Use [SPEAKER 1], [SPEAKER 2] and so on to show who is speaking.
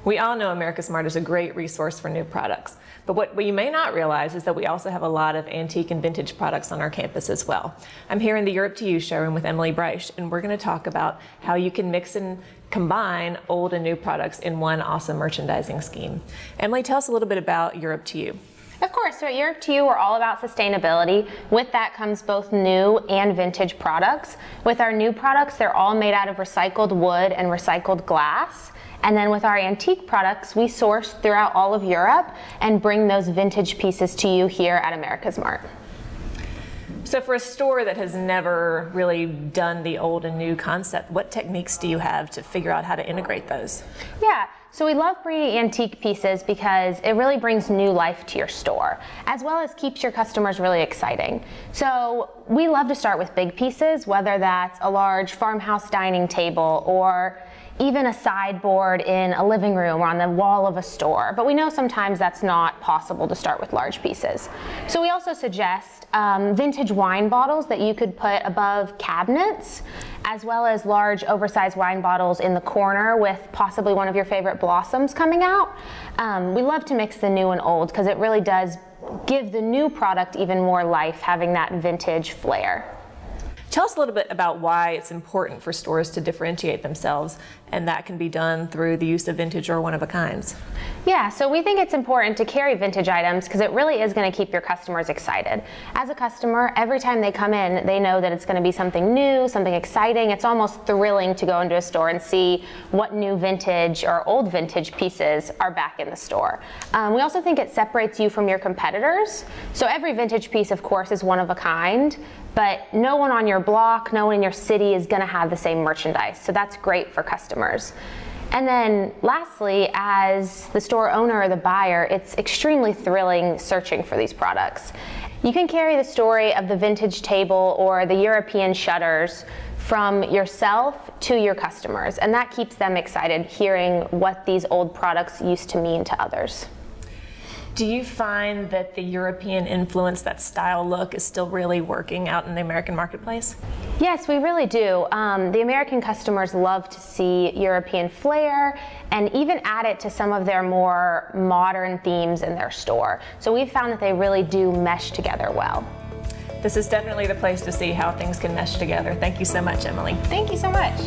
[SPEAKER 1] We all know AmericasMart is a great resource for new products, but what you may not realize is that we also have a lot of antique and vintage products on our campus as well. I'm here in the Europe2You showroom with Emily Creisch, and we're going to talk about how you can mix and combine old and new products in one awesome merchandising scheme. Emily, tell us a little bit about Europe2You.
[SPEAKER 2] Of course, so at Europe2You, we're all about sustainability. With that comes both new and vintage products. With our new products, they're all made out of recycled wood and recycled glass. And then with our antique products, we source throughout all of Europe and bring those vintage pieces to you here at AmericasMart.
[SPEAKER 1] So for a store that has never really done the old and new concept, what techniques do you have to figure out how to integrate those?
[SPEAKER 2] Yeah, so we love bringing antique pieces because it really brings new life to your store, as well as keeps your customers really exciting. So we love to start with big pieces, whether that's a large farmhouse dining table or even a sideboard in a living room or on the wall of a store. But we know sometimes that's not possible to start with large pieces. So we also suggest vintage wine bottles that you could put above cabinets, as well as large oversized wine bottles in the corner with possibly one of your favorite blossoms coming out. We love to mix the new and old because it really does give the new product even more life, having that vintage flair.
[SPEAKER 1] Tell us a little bit about why it's important for stores to differentiate themselves, and that can be done through the use of vintage or one-of-a-kinds.
[SPEAKER 2] Yeah, so we think it's important to carry vintage items because it really is going to keep your customers excited. As a customer, every time they come in, they know that it's going to be something new, something exciting. It's almost thrilling to go into a store and see what new vintage or old vintage pieces are back in the store. We also think it separates you from your competitors. So every vintage piece, of course, is one of a kind, but no one on your block, no one in your city is going to have the same merchandise. So that's great for customers. And then lastly, as the store owner or the buyer, it's extremely thrilling searching for these products. You can carry the story of the vintage table or the European shutters from yourself to your customers, and that keeps them excited hearing what these old products used to mean to others.
[SPEAKER 1] Do you find that the European influence, that style look, is still really working out in the American marketplace?
[SPEAKER 2] Yes, we really do. The American customers love to see European flair and even add it to some of their more modern themes in their store. So we've found that they really do mesh together well.
[SPEAKER 1] This is definitely the place to see how things can mesh together. Thank you so much, Emily.
[SPEAKER 2] Thank you so much.